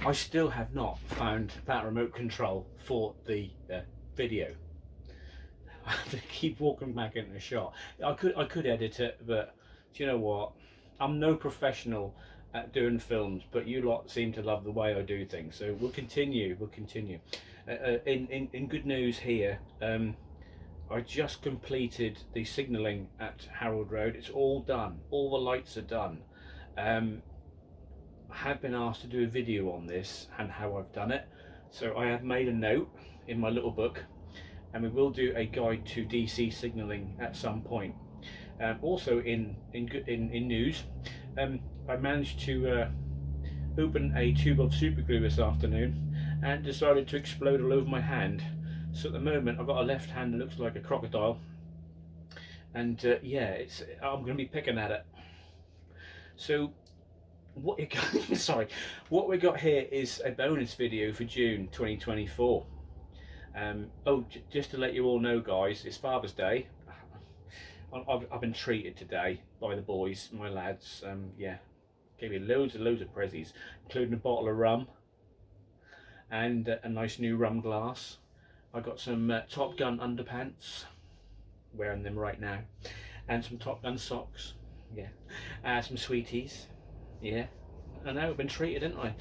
I still have not found that remote control for the video. I have to keep walking back into the shot. I could edit it, but do you know what? I'm no professional at doing films, but you lot seem to love the way I do things. So we'll continue. We'll continue. In good news here, I just completed the signalling at Harold Road. It's all done. All the lights are done. I have been asked to do a video on this and how I've done it. So I have made a note in my little book, and we will do a guide to DC signalling at some point. Also in news, I managed to open a tube of super glue this afternoon and decided to explode all over my hand. So at the moment I've got a left hand that looks like a crocodile, and yeah, I'm going to be picking at it. So what you got, sorry, what we got here is a bonus video for June 2024. Just to let you all know, guys, it's Father's Day. I've been treated today by the boys, my lads. Yeah, gave me loads of prezzies, including a bottle of rum and a nice new rum glass. I got some Top Gun underpants, wearing them right now, and some Top Gun socks. Yeah, some sweeties. Yeah, I know, I've been treated, didn't I?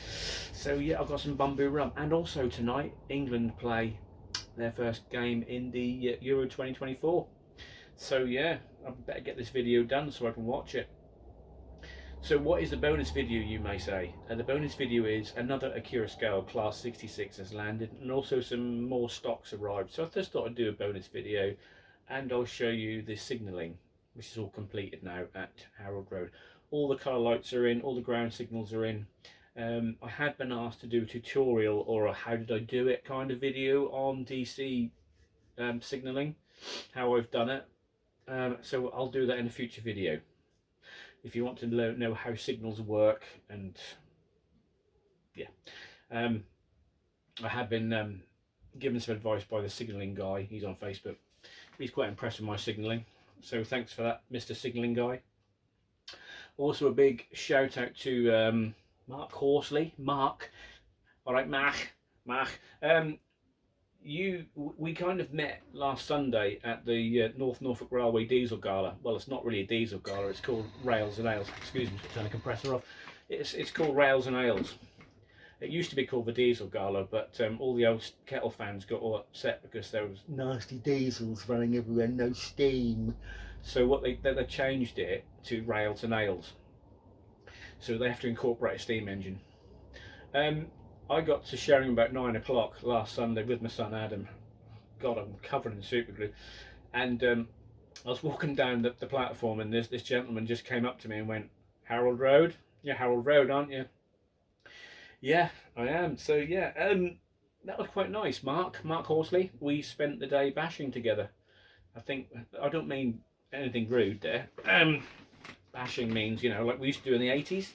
So yeah, I've got some bamboo rum, and also tonight England play their first game in the Euro 2024. So yeah, I better get this video done so I can watch it. So what is the bonus video, you may say? The bonus video is another Accurascale Class 66 has landed, and also some more stocks arrived. So I just thought I'd do a bonus video, and I'll show you the signalling, which is all completed now at Harold Road. All the colour lights are in, all the ground signals are in. I had been asked to do a tutorial or a how did I do it kind of video on DC signalling, how I've done it. So I'll do that in a future video. If you want to know how signals work, and yeah, I have been given some advice by the signalling guy. He's on Facebook. He's quite impressed with my signalling, so thanks for that, Mr. Signalling Guy. Also a big shout out to Mark Horsley. Mark, all right, Mark. We kind of met last Sunday at the North Norfolk Railway Diesel Gala. Well, it's not really a diesel gala, it's called Rails and Ales. Excuse me, turn the compressor off. It's called Rails and Ales. It used to be called the Diesel Gala, but all the old kettle fans got all upset because there was nasty diesels running everywhere, no steam. So what they changed it to Rails and Ales. So they have to incorporate a steam engine. I got to Sheringham about 9 o'clock last Sunday with my son Adam. God, I'm covered in super glue. And I was walking down the platform, and this gentleman just came up to me and went, "Harold Road? You're Harold Road, aren't you?" Yeah, I am. So yeah, that was quite nice. Mark Horsley. We spent the day bashing together. I don't mean anything rude there. Bashing means, you know, like we used to do in the 80s,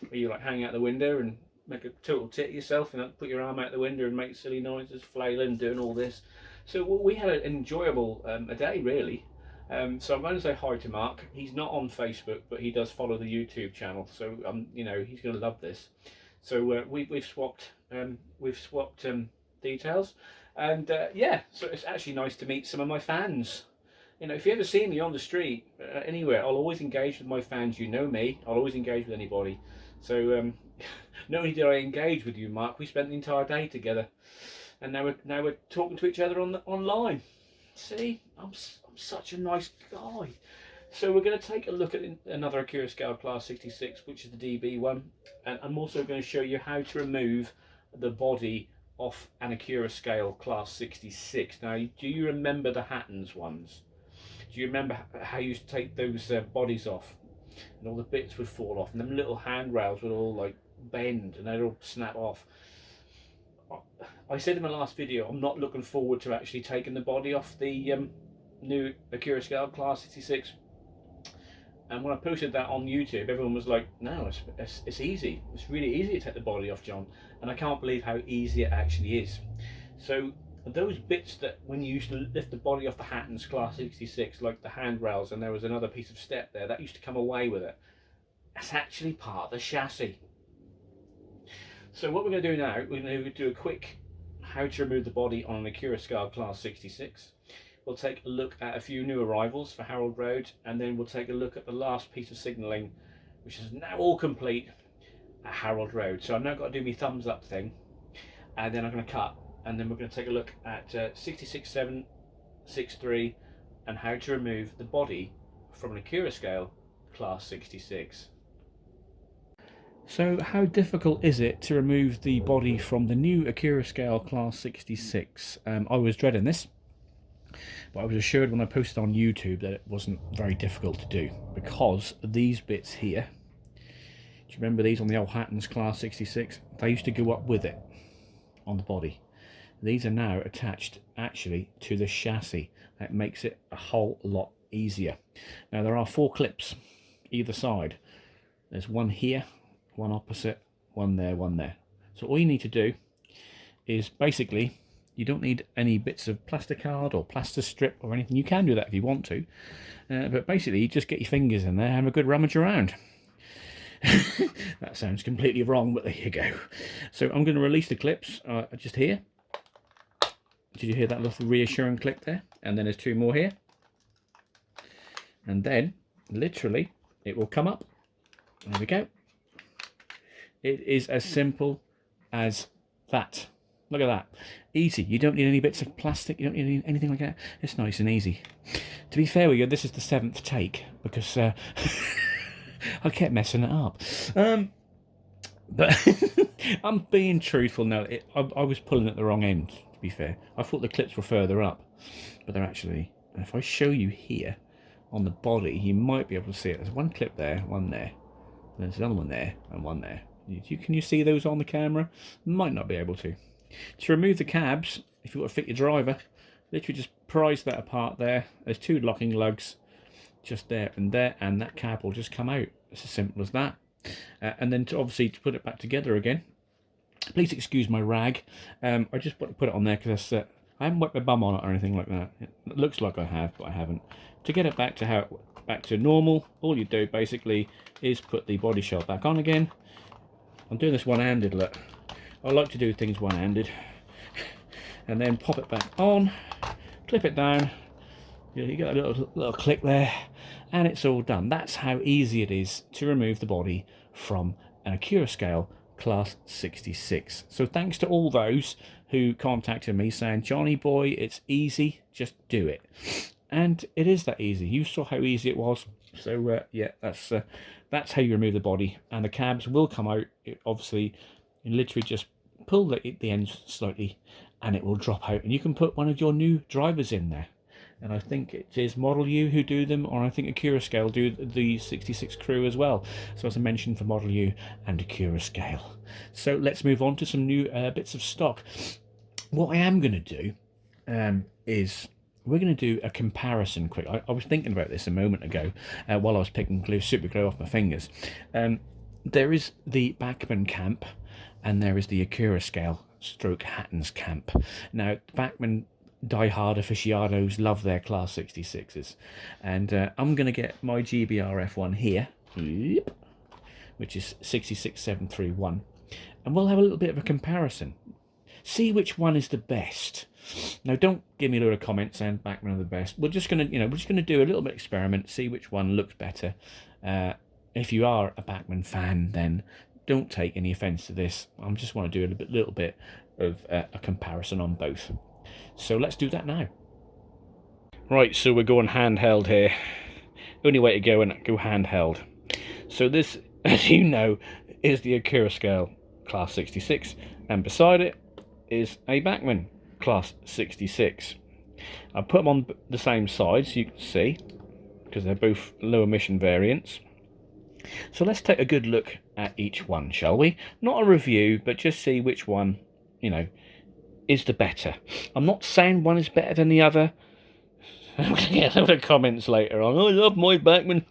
where you like hang out the window and make a total tit of yourself, and put your arm out the window and make silly noises, flailing, doing all this. So we had an enjoyable a day, really. So I'm going to say hi to Mark. He's not on Facebook, but he does follow the YouTube channel, so you know, he's going to love this. So we've swapped details, and yeah, so it's actually nice to meet some of my fans. You know, if you ever see me on the street anywhere, I'll always engage with my fans. You know me, I'll always engage with anybody. So not only did I engage with you, Mark, we spent the entire day together, and now we're talking to each other online. See, I'm such a nice guy. So we're going to take a look at another Accurascale Class 66, which is the DB one, and I'm also going to show you how to remove the body off an Accurascale Class 66. Now, do you remember the Hattons ones? Do you remember how you used to take those bodies off, and all the bits would fall off, and them little handrails would all like bend and they'd all snap off? I said in my last video, I'm not looking forward to actually taking the body off the new Accurascale Class 66. And when I posted that on YouTube, everyone was like, "No, it's easy. It's really easy to take the body off, John." And I can't believe how easy it actually is. So those bits that when you used to lift the body off the Hattons Class 66, like the handrails, and there was another piece of step there, that used to come away with it. That's actually part of the chassis. So what we're going to do now, we're going to do a quick how to remove the body on an Accurascale Class 66. We'll take a look at a few new arrivals for Harold Road, and then we'll take a look at the last piece of signalling, which is now all complete at Harold Road. So I've now got to do my thumbs up thing, and then I'm going to cut, and then we're going to take a look at 66.763 and how to remove the body from an Accurascale Class 66. So how difficult is it to remove the body from the new Accurascale Class 66? I was dreading this, but I was assured when I posted on YouTube that it wasn't very difficult to do, because these bits here, do you remember these on the old Hatton's Class 66? They used to go up with it on the body. These are now attached actually to the chassis. That makes it a whole lot easier. Now there are 4 clips either side. There's one here, one opposite, one there, one there. So all you need to do is basically, you don't need any bits of plasticard or plaster strip or anything. You can do that if you want to, but basically you just get your fingers in there and have a good rummage around. That sounds completely wrong, but there you go. So I'm going to release the clips just here. Did you hear that little reassuring click there? And then there's 2 more here. And then, literally, it will come up. There we go. It is as simple as that. Look at that. Easy. You don't need any bits of plastic. You don't need anything like that. It's nice and easy. To be fair with you, this is the 7th take, because I kept messing it up. But I'm being truthful now. I was pulling at the wrong end, to be fair. I thought the clips were further up, but they're actually... If I show you here on the body, you might be able to see it. There's one clip there, one there. There's another one there, and one there. Can you see those on the camera? Might not be able to. To remove the cabs, if you want to fit your driver, literally just prise that apart there. There's 2 locking lugs just there, and that cab will just come out. It's as simple as that. And then obviously to put it back together again, please excuse my rag. I just put it on there because I haven't wiped my bum on it or anything like that. It looks like I have, but I haven't. To get it back to back to normal, all you do basically is put the body shell back on again. I'm doing this one-handed, look. I like to do things one-handed. And then pop it back on, clip it down. You get a little click there, and it's all done. That's how easy it is to remove the body from an Accurascale Class 66. So thanks to all those who contacted me saying, Johnny boy, it's easy, just do it. And it is that easy. You saw how easy it was. So yeah, that's how you remove the body, and the cabs will come out. Obviously, you literally just pull the ends slightly, and it will drop out, and you can put one of your new drivers in there. And I think it is Model U who do them, or I think Accurascale do the 66 crew as well. So as I mentioned, for Model U and Accurascale. So let's move on to some new bits of stock. What I am going to do is we're going to do a comparison quick. I was thinking about this a moment ago while I was picking super glue off my fingers. There is the Bachmann camp, and there is the Accurascale / Hatton's camp. Now, Bachmann die-hard aficionados love their Class 66s, and I'm going to get my GBRF one here, which is 66731, and we'll have a little bit of a comparison. See which one is the best. Now, don't give me a load of comments saying Bachmann are the best. We're just going to do a little bit of experiment, see which one looks better. If you are a Bachmann fan, then don't take any offence to this. I just want to do a little bit of a comparison on both. So let's do that now. Right, so we're going handheld here. Only way to go handheld. So this, as you know, is the Accurascale Class 66, and beside it is a Bachmann Class 66. I put them on the same side so you can see, because they're both low emission variants. So let's take a good look at each one, shall we? Not a review, but just see which one, is the better. I'm not saying one is better than the other. I'm going to get a lot of comments later on. I love my Bachmann.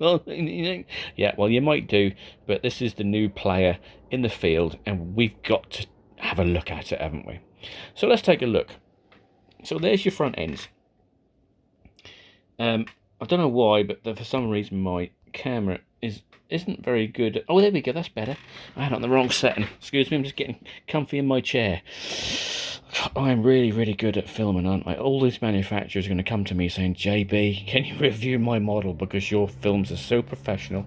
Yeah, well, you might do, but this is the new player in the field, and we've got to have a look at it, haven't we? So let's take a look. So there's your front ends. I don't know why, but for some reason my camera isn't very good. Oh, there we go, that's better. I had it on the wrong setting. Excuse me, I'm just getting comfy in my chair. I'm really, really good at filming, aren't I? All these manufacturers are going to come to me saying, JB, can you review my model because your films are so professional.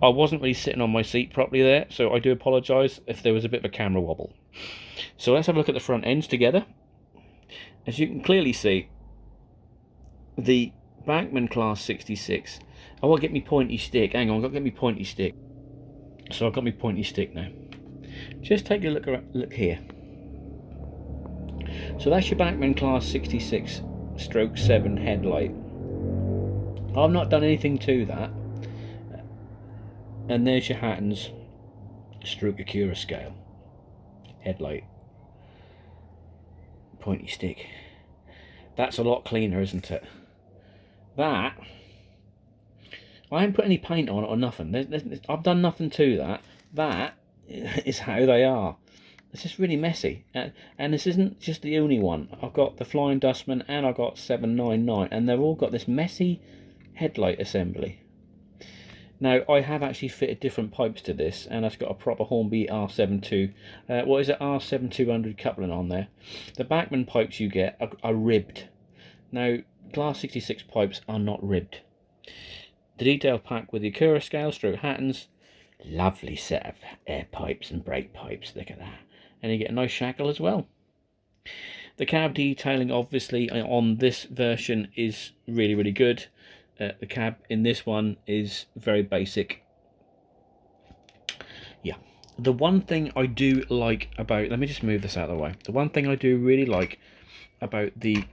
I wasn't really sitting on my seat properly there, so I do apologise if there was a bit of a camera wobble. So let's have a look at the front ends together. As you can clearly see, the Bachmann Class 66. Oh, I'll get me pointy stick. Hang on, I've got to get me pointy stick. So I've got me pointy stick now. Just take a look here. So that's your Bachmann Class 66 stroke 7 headlight. I've not done anything to that. And there's your Hatton's stroke Accurascale headlight. Pointy stick. That's a lot cleaner, isn't it? That, I haven't put any paint on it or nothing. I've done nothing to that. That is how they are. It's just really messy. And this isn't just the only one. I've got the Flying Dustman and I've got 799, and they've all got this messy headlight assembly. Now, I have actually fitted different pipes to this, and it's got a proper Hornby R72, what is it, R7200 coupling on there. The Bachmann pipes you get are ribbed. Now, Class 66 pipes are not ribbed. The detail pack with the Accurascale stroke Hattons, lovely set of air pipes and brake pipes, look at that. And you get a nice shackle as well. The cab detailing, obviously, on this version is really, really good. The cab in this one is very basic. Yeah. The one thing I do like about... Let me just move this out of the way. The one thing I do really like about the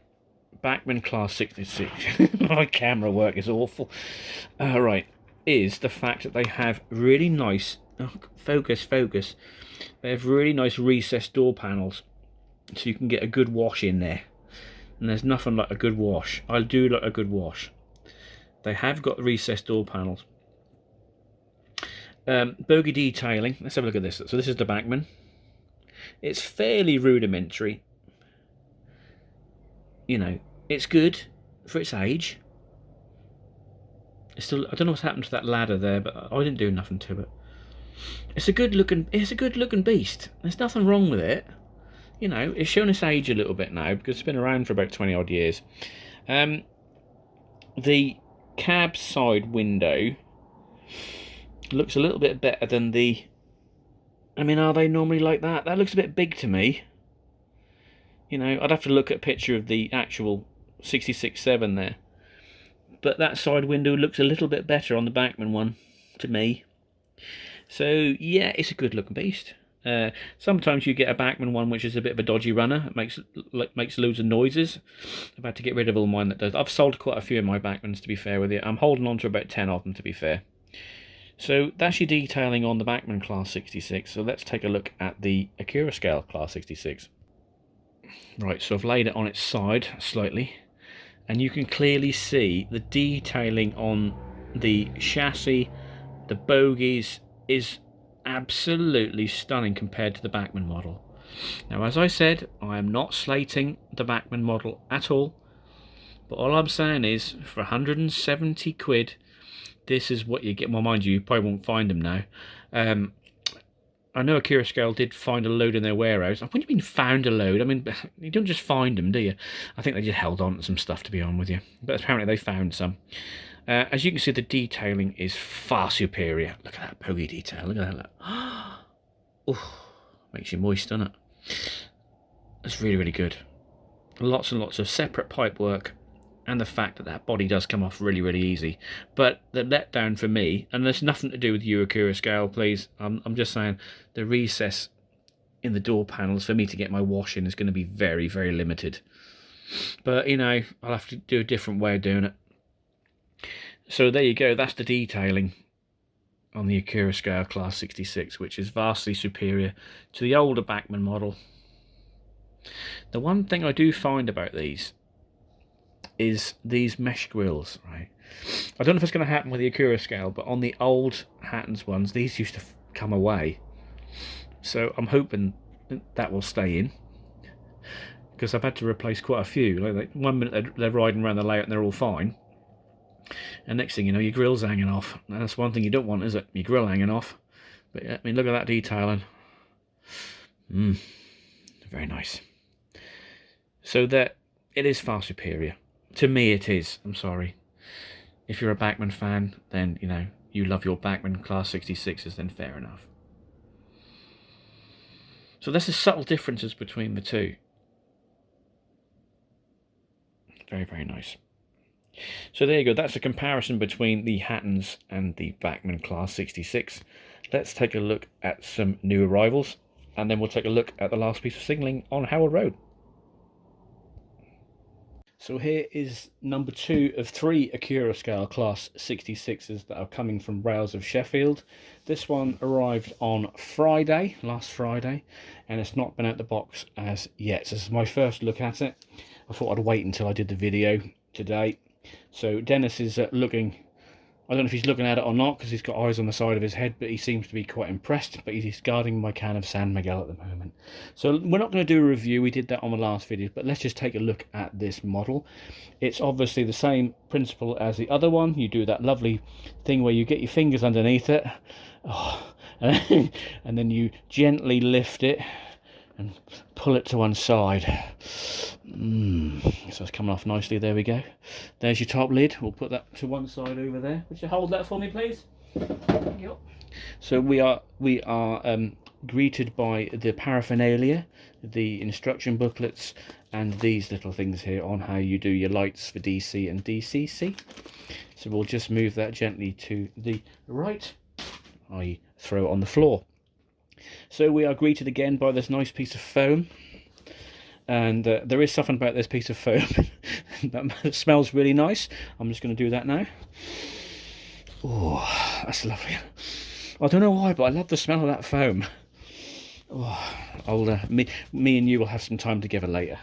Bachmann Class 66... My camera work is awful. Right. Is the fact that they have really nice... Oh, focus. They have really nice recessed door panels. So you can get a good wash in there. And there's nothing like a good wash. I do like a good wash. They have got recessed door panels. Bogie detailing. Let's have a look at this. So this is the Bachmann. It's fairly rudimentary. You know, it's good for its age. It's still, I don't know what's happened to that ladder there, but I didn't do nothing to it. It's a good looking beast. There's nothing wrong with it. You know, it's shown its age a little bit now because it's been around for about 20 odd years. The cab side window looks a little bit better than the... I mean, are they normally like that? That looks a bit big to me. You know, I'd have to look at a picture of the actual 66.7 there. But that side window looks a little bit better on the Bachmann one, to me. So, yeah, it's a good looking beast. Sometimes you get a Bachmann one which is a bit of a dodgy runner. It makes loads of noises. I've had to get rid of all mine that does. I've sold quite a few of my Bachmanns, to be fair with you. I'm holding on to about 10 of them, to be fair. So that's your detailing on the Bachmann Class 66. So let's take a look at the Accurascale Class 66. Right, so I've laid it on its side slightly, and you can clearly see the detailing on the chassis, the bogies, is absolutely stunning compared to the Bachmann model. Now, as I said, I am not slating the Bachmann model at all, but all I'm saying is for 170 quid, this is what you get. Well, mind you probably won't find them now. I know Accurascale did find a load in their warehouse. What do you mean found a load? I mean, you don't just find them, do you? I think they just held on to some stuff, to be honest with you. But apparently they found some. As you can see, the detailing is far superior. Look at that bogie detail. Look at that. Look. Ooh, makes you moist, doesn't it? It's really, really good. Lots and lots of separate pipe work. And the fact that that body does come off really, really easy. But the letdown for me, and there's nothing to do with you, Accurascale, please. I'm just saying the recess in the door panels for me to get my wash in is going to be very, very limited. But, you know, I'll have to do a different way of doing it. So there you go. That's the detailing on the Accurascale Class 66, which is vastly superior to the older Bachmann model. The one thing I do find about these is these mesh grills, right? I don't know if it's going to happen with the Accurascale, but on the old Hatton's ones, these used to come away. So I'm hoping that will stay in, because I've had to replace quite a few. Like 1 minute they're riding around the layout and they're all fine, And next thing you know, your grill's hanging off. Now, that's one thing you don't want, is it? Your grill hanging off. But yeah, I mean, look at that detailing. Very nice. So that it is far superior. To me, it is. I'm sorry. If you're a Bachmann fan, then, you know, you love your Bachmann Class 66s, then fair enough. So there's the subtle differences between the two. Very, very nice. So there you go. That's a comparison between the Hattons and the Bachmann Class 66. Let's take a look at some new arrivals, and then we'll take a look at the last piece of signalling on Howell Road. So here is number 2 of 3 Accurascale Class 66s that are coming from Rails of Sheffield. This one arrived on Friday, last Friday, and it's not been out the box as yet. So this is my first look at it. I thought I'd wait until I did the video today. So Dennis is looking, I don't know if he's looking at it or not, because he's got eyes on the side of his head, but he seems to be quite impressed. But he's guarding my can of San Miguel at the moment. So we're not going to do a review, we did that on the last video, but let's just take a look at this model. It's obviously the same principle as the other one. You do that lovely thing where you get your fingers underneath it, and then you gently lift it and pull it to one side. So it's coming off nicely. There we go. There's your top lid. We'll put that to one side over there. Would you hold that for me, please? Yep. So we are greeted by the paraphernalia, the instruction booklets, and these little things here on how you do your lights for DC and DCC. So we'll just move that gently to the right. I throw it on the floor. So we are greeted again by this nice piece of foam, and there is something about this piece of foam that smells really nice. I'm just going to do that now. Oh, that's lovely. I don't know why, but I love the smell of that foam. Oh, me and you will have some time together later.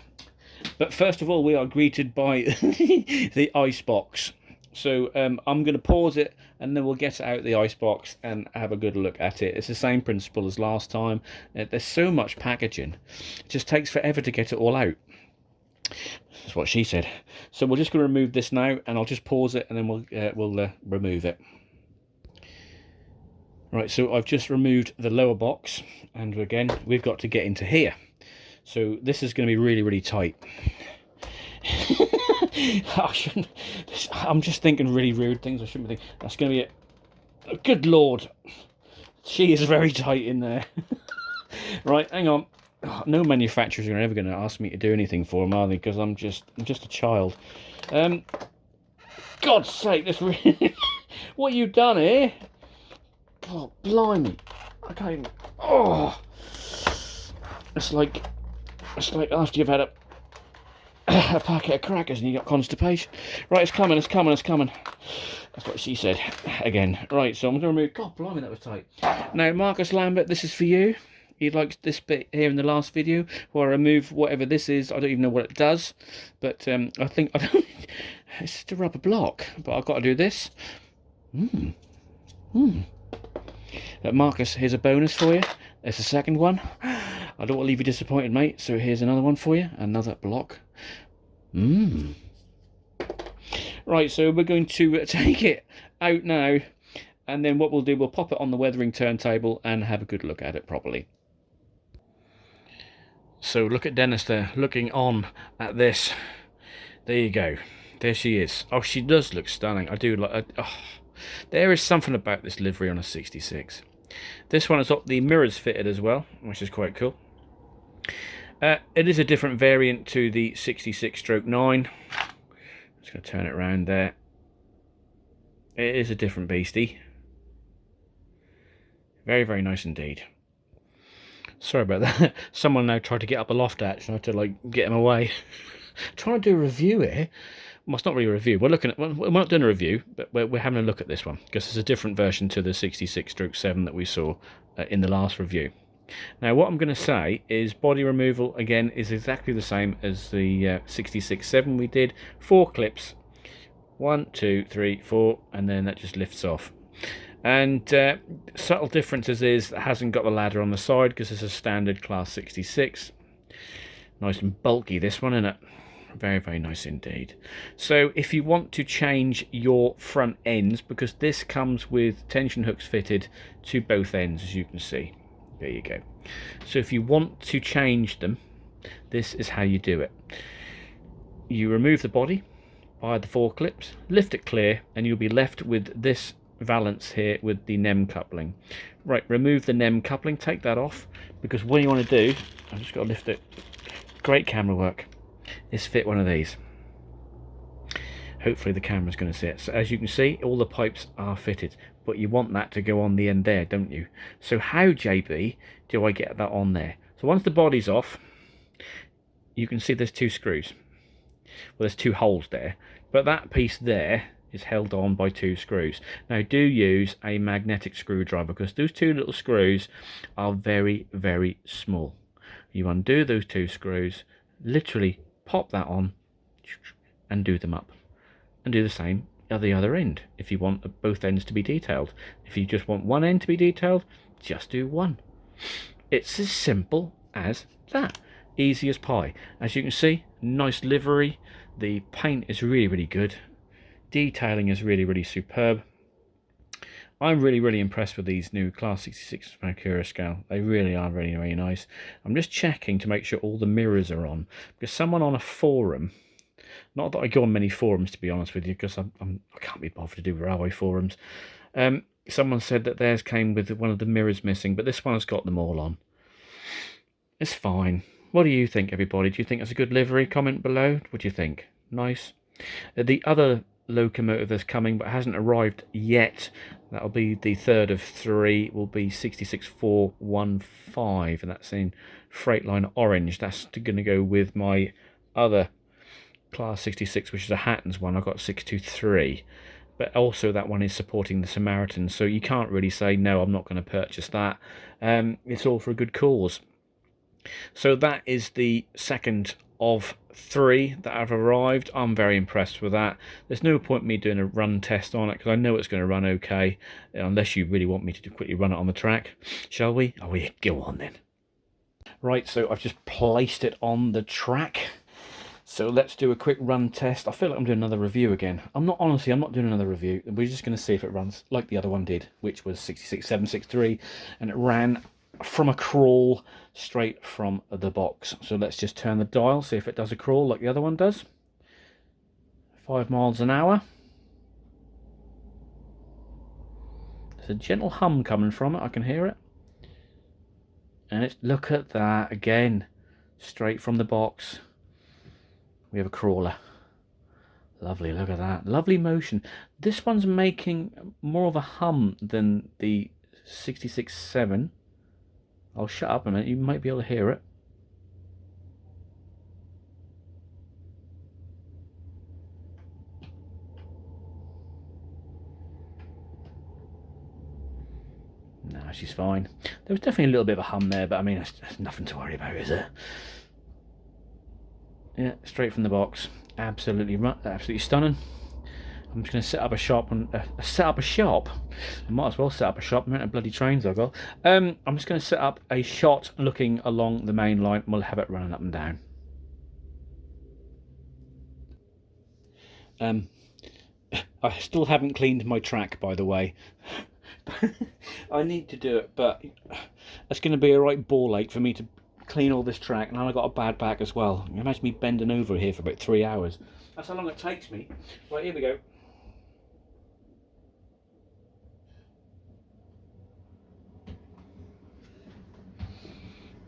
But first of all, we are greeted by the ice box. So I'm going to pause it, and then we'll get out the ice box and have a good look at it. It's the same principle as last time. There's so much packaging. It just takes forever to get it all out. That's what she said. So we're just going to remove this now, and I'll just pause it, and then we'll remove it. Right, so I've just removed the lower box, and again, we've got to get into here. So this is going to be really, really tight. I'm just thinking really rude things. I shouldn't be thinking. That's going to be it. Oh, good Lord. She is very tight in there. Right, hang on. No manufacturers are ever going to ask me to do anything for them, are they? Because I'm just a child. God's sake, this really... What you done here? God, blimey. I can't even... Oh! It's like after you've had a packet of crackers and you got constipation. Right, it's coming. That's what she said again. Right, so I'm going to remove... God, blimey, that was tight. Now, Marcus Lambert, this is for you. You liked this bit here in the last video where I remove whatever this is. I don't even know what it does, but I think... it's just a rubber block, but I've got to do this. Marcus, here's a bonus for you. There's the second one. I don't want to leave you disappointed, mate, so here's another one for you. Another block. Right, so we're going to take it out now, and then what we'll do, we'll pop it on the weathering turntable and have a good look at it properly. So look at Dennis there, looking on at this. There you go. There she is. Oh, she does look stunning. I do like... there is something about this livery on a 66. This one has got the mirrors fitted as well, which is quite cool. It is a different variant to the 66/9. Just going to turn it around there. It is a different beastie. Very, very nice indeed. Sorry about that. Someone now tried to get up a loft hatch, and I had to like get him away. Trying to do a review here. Well, it's not really a review. We're not doing a review, but we're having a look at this one because it's a different version to the 66/7 that we saw in the last review. Now, what I'm going to say is body removal again is exactly the same as the 66/7 we did. 4 clips, 1, 2, 3, 4, and then that just lifts off. And subtle differences is it hasn't got the ladder on the side because it's a standard class 66. Nice and bulky, this one, isn't it? Very, very nice indeed. So if you want to change your front ends, because this comes with tension hooks fitted to both ends, as you can see. There you go. So if you want to change them, this is how you do it. You remove the body by the 4 clips, lift it clear, and you'll be left with this valance here with the NEM coupling. Right, remove the NEM coupling, take that off, because what you want to do, I've just got to lift it, great camera work, is fit one of these. Hopefully the camera's going to see it. So as you can see, all the pipes are fitted, but you want that to go on the end there, don't you? So how, JB, do I get that on there? So once the body's off, you can see there's 2 screws. Well, there's 2 holes there, but that piece there is held on by 2 screws. Now do use a magnetic screwdriver, because those 2 little screws are very, very small. You undo those 2 screws, literally pop that on and do them up, and do the same at the other end if you want both ends to be detailed. If you just want one end to be detailed, just do one. It's as simple as that. Easy as pie. As you can see, nice livery. The paint is really, really good. Detailing is really, really superb. I'm really, really impressed with these new Class 66 from Accurascale. They really are really, really nice. I'm just checking to make sure all the mirrors are on, because someone on a forum, not that I go on many forums to be honest with you, because I can't be bothered to do railway forums, someone said that theirs came with one of the mirrors missing, but this one has got them all on. It's fine. What do you think, everybody? Do you think it's a good livery? Comment below. What do you think? Nice. The other locomotive that's coming but hasn't arrived yet, that'll be the third of 3, will be 66415, and that's in Freightliner orange. That's going to go with my other Class 66, which is a Hatton's one. I've got 623, but also that one is supporting the Samaritan, so you can't really say no, I'm not going to purchase that. It's all for a good cause. So that is the second of 3 that have arrived. I'm very impressed with that. There's no point me doing a run test on it, because I know it's going to run okay, unless you really want me to quickly run it on the track. Shall we? Oh, we go on then. Right, so I've just placed it on the track. So let's do a quick run test. I feel like I'm doing another review again. I'm not doing another review. We're just going to see if it runs like the other one did, which was 66763, and it ran from a crawl straight from the box. So let's just turn the dial, see if it does a crawl like the other one does. 5 miles an hour. There's a gentle hum coming from it, I can hear it. And it's, look at that again, straight from the box. We have a crawler. Lovely, look at that. Lovely motion. This one's making more of a hum than the 66.7. I'll shut up a minute, you might be able to hear it. No, she's fine. There was definitely a little bit of a hum there, but I mean, there's nothing to worry about, is there? Yeah, straight from the box. Absolutely stunning. I'm just going to set up a shop and set up a shop. I might as well set up a shop. I'm out of bloody trains I've got. I'm just going to set up a shot looking along the main line, and we'll have it running up and down. I still haven't cleaned my track, by the way. I need to do it, but it's going to be a right ball ache for me to clean all this track, and I've got a bad back as well. Imagine me bending over here for about 3 hours. That's how long it takes me. Right, here we go.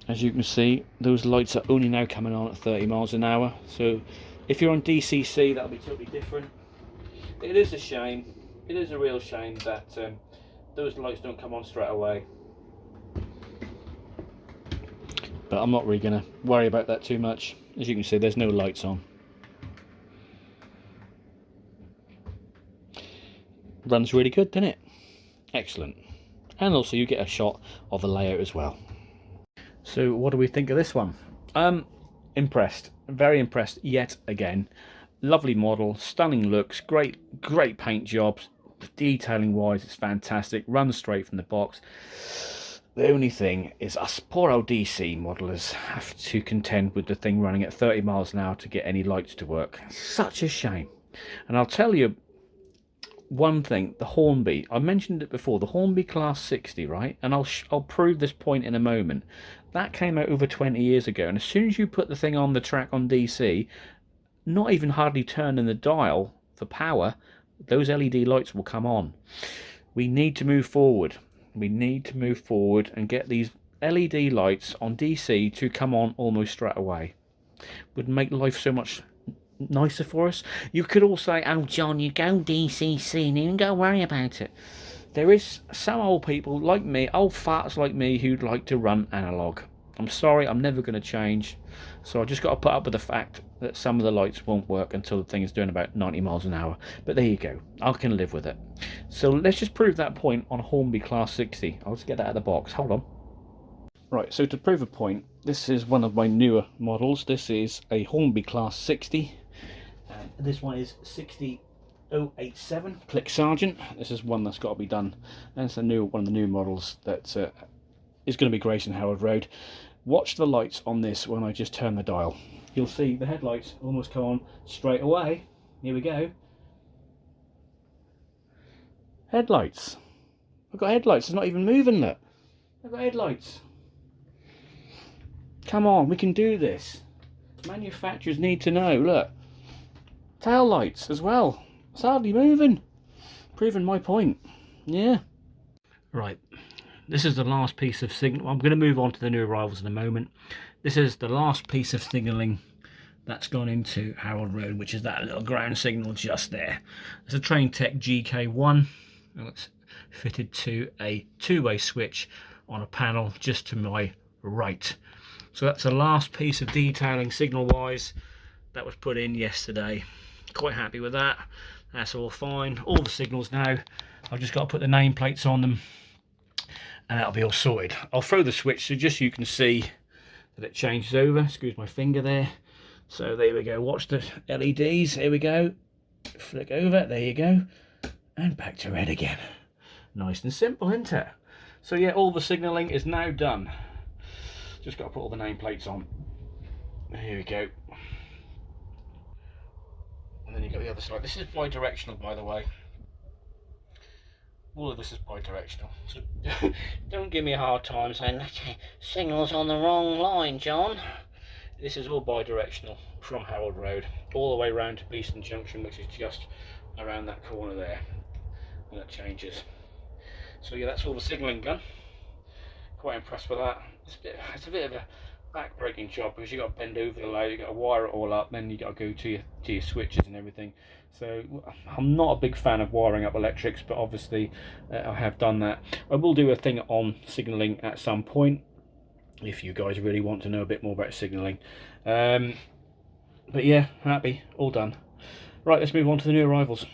As you can see, those lights are only now coming on at 30 miles an hour. So if you're on DCC, that'll be totally different. It is a shame. It is a real shame that those lights don't come on straight away. But I'm not really going to worry about that too much. As you can see, there's no lights on. Runs really good, doesn't it? Excellent. And also you get a shot of the layout as well. So what do we think of this one? Impressed. Very impressed yet again. Lovely model, stunning looks, great paint jobs. Detailing wise, it's fantastic. Runs straight from the box. The only thing is us poor old DC modelers have to contend with the thing running at 30 miles an hour to get any lights to work. Such a shame. And I'll tell you one thing, the Hornby, I mentioned it before, the Hornby Class 60, right? And I'll prove this point in a moment. That came out over 20 years ago, and as soon as you put the thing on the track on DC, not even hardly turning the dial for power, those LED lights will come on. We need to move forward. We need to move forward and get these LED lights on DC to come on almost straight away. Would make life so much nicer for us. You could all say, oh John, you go DCC and you don't worry about it. There is some old people like me, old farts like me, who'd like to run analog. I'm sorry, I'm never going to change. So I just got to put up with the fact that some of the lights won't work until the thing is doing about 90 miles an hour. But there you go, I can live with it. So let's just prove that point on Hornby Class 60. I'll just get that out of the box, hold on. Right, so to prove a point, this is one of my newer models. This is a Hornby Class 60. This one is 60087 Click Sergeant. This is one that's got to be done. And it's one of the new models that is going to be gracing Howard Road. Watch the lights on this when I just turn the dial. You'll see the headlights almost come on straight away. Here we go. Headlights. I've got headlights. It's not even moving, look. I've got headlights. Come on, we can do this. Manufacturers need to know, look. Tail lights as well. It's hardly moving. Proving my point. Yeah. Right. This is the last piece of signal. I'm going to move on to the new arrivals in a moment. This is the last piece of signalling that's gone into Harold Road, which is that little ground signal just there. It's a Train Tech GK1. And it's fitted to a two-way switch on a panel just to my right. So that's the last piece of detailing signal-wise that was put in yesterday. Quite happy with that. That's all fine. All the signals now, I've just got to put the nameplates on them and that'll be all sorted. I'll throw the switch so just you can see that it changes over. Excuse my finger there. So there we go. Watch the LEDs. Here we go. Flick over. There you go. And back to red again. Nice and simple, isn't it? So yeah, all the signalling is now done. Just got to put all the nameplates on. Here we go. And then you got the other side. This is bi-directional, by the way. All of this is bi-directional. So don't give me a hard time saying, okay, signal's on the wrong line, John. This is all bi-directional from Harold Road all the way around to Beeston Junction, which is just around that corner there. And that changes. So yeah, that's all the signalling done. Quite impressed with that. It's a bit of a back-breaking job because you got to bend over the load, you got to wire it all up, then you got to go to your switches and everything. So I'm not a big fan of wiring up electrics, but obviously I have done that. I will do a thing on signalling at some point if you guys really want to know a bit more about signalling. But yeah, happy, all done. Right, let's move on to the new arrivals.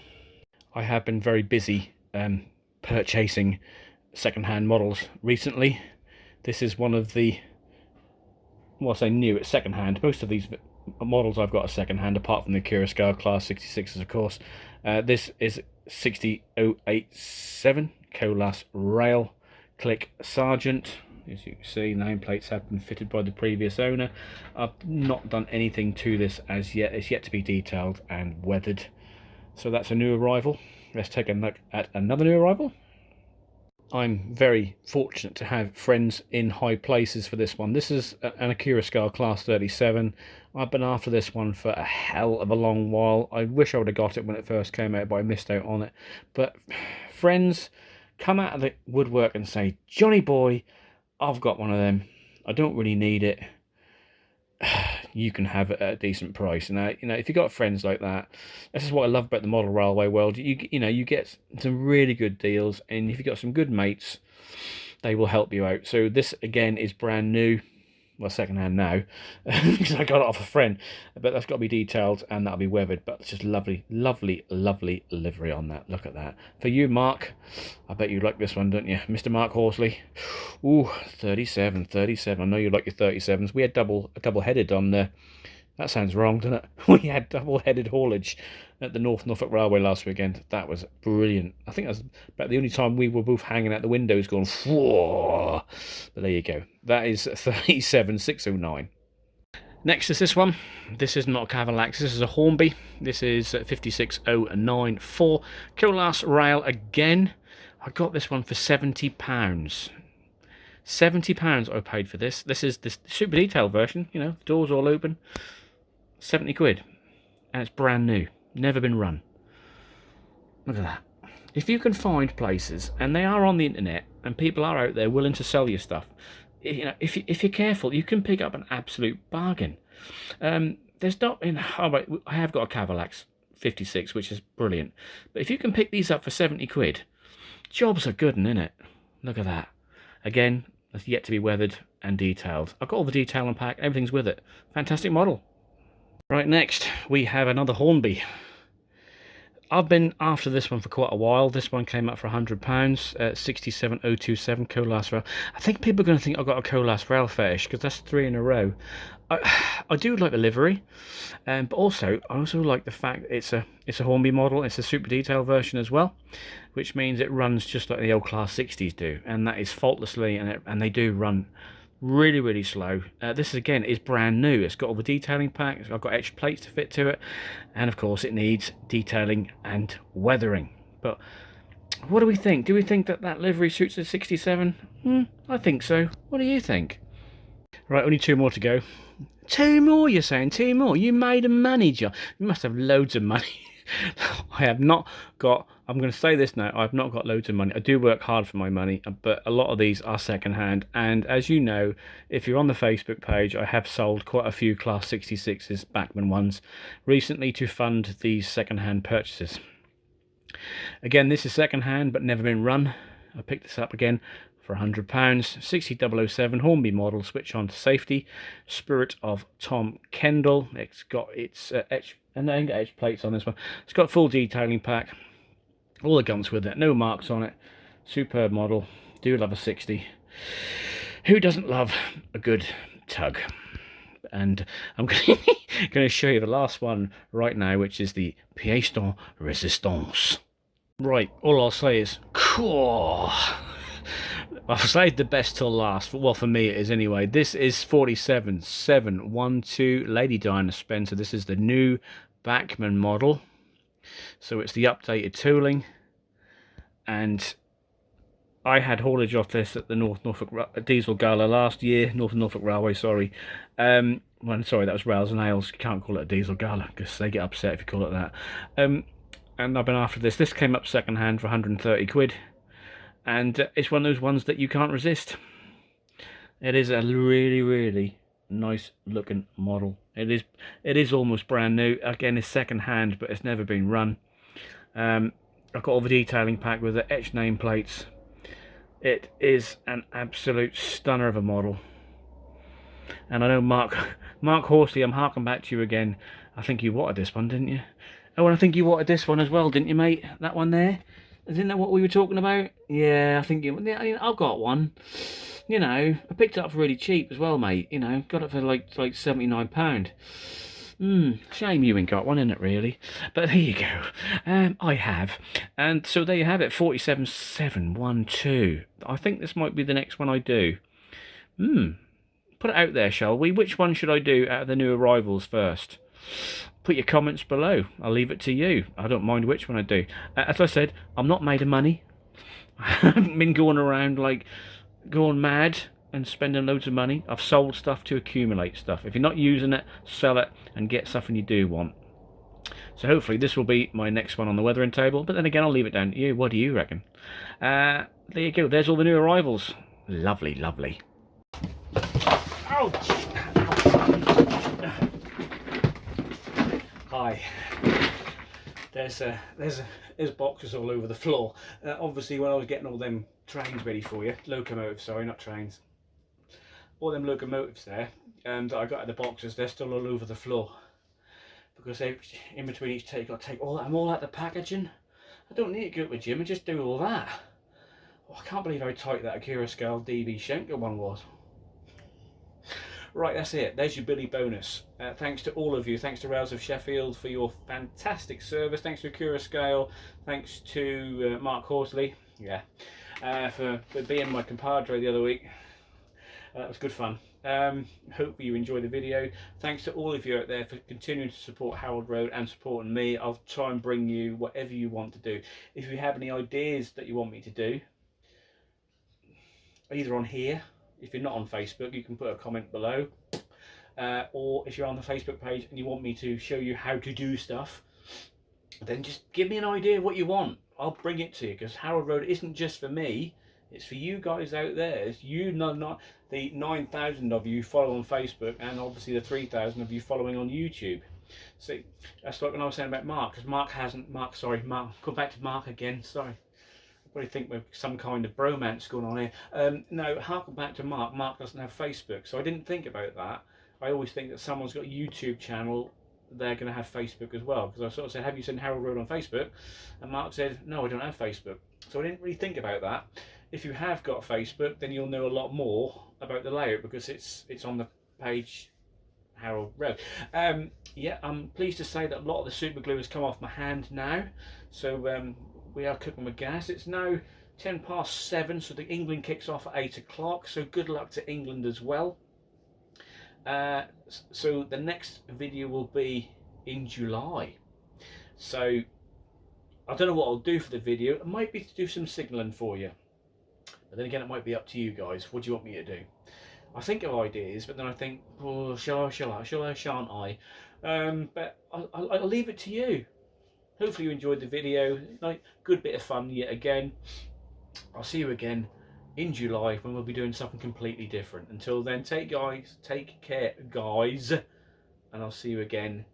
I have been very busy purchasing second-hand models recently. This is one of the, well, I say new, it's second-hand. Most of these models I've got are second-hand, apart from the Accurascale Class 66s, of course. This is 60087 Colas Rail Click Sergeant. As you can see, nameplates have been fitted by the previous owner. I've not done anything to this as yet. It's yet to be detailed and weathered. So that's a new arrival. Let's take a look at another new arrival. I'm very fortunate to have friends in high places for this one. This is an Accurascale Class 37. I've been after this one for a hell of a long while. I wish I would have got it when it first came out, but I missed out on it. But friends come out of the woodwork and say, Johnny boy, I've got one of them. I don't really need it. You can have it at a decent price. Now, you know, if you've got friends like that, this is what I love about the model railway world. You know, you get some really good deals, and if you've got some good mates, they will help you out. So this again is brand new, well, second hand now, because I got it off a friend. But that's got to be detailed and that'll be weathered. But it's just lovely, lovely, lovely livery on that. Look at that. For you, Mark, I bet you like this one, don't you, Mr. Mark Horsley? Ooh, 37. I know you like your 37s. We had double-headed on there. That sounds wrong, doesn't it? We had double-headed haulage at the North Norfolk Railway last weekend. That was brilliant. I think that's about the only time we were both hanging out the windows going, whoa. But there you go. That is 37609. Next is this one. This is not a Cavalax, this is a Hornby. This is 56094. Class rail again. I got this one for £70. £70 I paid for this. This is the super detailed version, you know, doors all open. 70 quid. And it's brand new. Never been run. Look at that. If you can find places, and they are on the internet, and people are out there willing to sell you stuff, you know, if you're careful, you can pick up an absolute bargain. There's not in. Oh wait, I have got a Cavalax 56, which is brilliant. But if you can pick these up for 70 quid, jobs are good, innit? Look at that. Again, it's yet to be weathered and detailed. I've got all the detail on pack. Everything's with it. Fantastic model. Right, next we have another Hornby. I've been after this one for quite a while. This one came up for £100, 67027 Colas rail. I think people are going to think I've got a Colas rail fetish because that's 3 in a row. I do like the livery, but also I also like the fact it's a Hornby model. It's a super detail version as well, which means it runs just like the old Class 60s do, and that is faultlessly, and they do run really, really slow. This again is brand new. It's got all the detailing pack. I've got etched plates to fit to it, and of course it needs detailing and weathering. But what do we think? Do we think that livery suits a 67? I think so. What do you think? Right, only 2 more to go. 2 more, you're saying? 2 more? You made a money, John. You must have loads of money. I have not got, I'm going to say this now, I've not got loads of money. I do work hard for my money, but a lot of these are second hand. And as you know, if you're on the Facebook page, I have sold quite a few Class 66s, Bachmann ones, recently to fund these second hand purchases. Again, this is second hand, but never been run. I picked this up again for £100, 60007 Hornby model, switch on to safety, Spirit of Tom Kendall. It's got its etch, and I ain't got edge plates on this one. It's got full detailing pack, all the guns with it, no marks on it. Superb model. Do love a 60. Who doesn't love a good tug? And I'm going to show you the last one right now, which is the pièce de résistance. Right, all I'll say is, cool. I've saved the best till last. Well, for me it is anyway. This is 47712 Lady Diana Spencer. This is the new Bachmann model. So it's the updated tooling. And I had haulage off this at the North Norfolk Diesel Gala last year. North Norfolk Railway, sorry. Well, sorry, that was Rails and Ales. You can't call it a Diesel Gala because they get upset if you call it that. And I've been after this. This came up second hand for 130 quid. And it's one of those ones that you can't resist. It is a really, really nice looking model. It is almost brand new. Again, it's second hand, but it's never been run. I've got all the detailing pack with the etched nameplates. It is an absolute stunner of a model. And I know Mark Horsley, I'm harking back to you again. I think you wanted this one, didn't you? Oh, and I think you wanted this one as well, didn't you, mate? That one there? Isn't that what we were talking about? Yeah, I think I've got one. You know, I picked it up for really cheap as well, mate. You know, got it for like £79. Shame you ain't got one, innit, really? But there you go. I have. And so there you have it, 47712. I think this might be the next one I do. Put it out there, shall we? Which one should I do out of the new arrivals first? Put your comments below. I'll leave it to you. I don't mind which one I do. As I said, I'm not made of money. I haven't been going around like going mad and spending loads of money. I've sold stuff to accumulate stuff. If you're not using it, sell it and get something you do want. So hopefully this will be my next one on the weathering table. But then again, I'll leave it down to you. What do you reckon? There you go. There's all the new arrivals. Lovely, lovely. Ouch! Hi. There's boxes all over the floor. Obviously, when I was getting all them trains ready for you, locomotives, sorry, not trains. All them locomotives there, that I got at the boxes, they're still all over the floor because they, in between each take, I take all that. I'm all out the packaging. I don't need to go to the gym and just do all that. Oh, I can't believe how tight that Accurascale DB Schenker one was. Right, that's it. There's your Billy bonus. Thanks to all of you. Thanks to Rails of Sheffield for your fantastic service. Thanks to Accurascale. Thanks to Mark Horsley, for being my compadre the other week. That was good fun. Hope you enjoyed the video. Thanks to all of you out there for continuing to support Harold Road and supporting me. I'll try and bring you whatever you want to do. If you have any ideas that you want me to do, either on here, if you're not on Facebook, you can put a comment below. Or if you're on the Facebook page and you want me to show you how to do stuff, then just give me an idea of what you want. I'll bring it to you, because Harold Road isn't just for me, it's for you guys out there. It's you, not the 9,000 of you follow on Facebook, and obviously the 3,000 of you following on YouTube. See, that's like when I was saying about Mark, because Mark, come back to Mark again, sorry. I probably think we've some kind of bromance going on here. No, harken back to Mark. Mark doesn't have Facebook, so I didn't think about that. I always think that someone's got a YouTube channel, they're going to have Facebook as well, because I sort of said, have you seen Harold Road on Facebook? And Mark said, no, I don't have Facebook. So I didn't really think about that. If you have got Facebook, then you'll know a lot more about the layout, because it's on the page Harold Road. Yeah, I'm pleased to say that a lot of the super glue has come off my hand now, so we are cooking with gas. It's now 7:10, so the England kicks off at 8 o'clock, so good luck to England as well. So the next video will be in July, so I don't know what I'll do for the video. It might be to do some signalling for you, but then again it might be up to you guys. What do you want me to do? I think of ideas, but then I think, oh, shall I, shan't I? But I'll leave it to you. Hopefully you enjoyed the video. Like, good bit of fun yet again. I'll see you again in July when we'll be doing something completely different. Until then, take care guys, and I'll see you again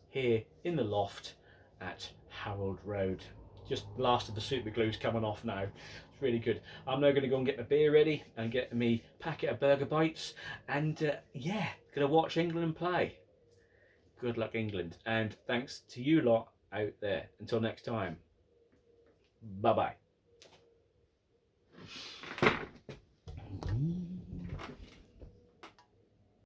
here in the loft at Harold Road. Just the last of the super glue's coming off now. It's really good. I'm now going to go and get my beer ready and get me packet of burger bites, and yeah, gonna watch England play. Good luck England, and thanks to you lot out there. Until next time, bye bye.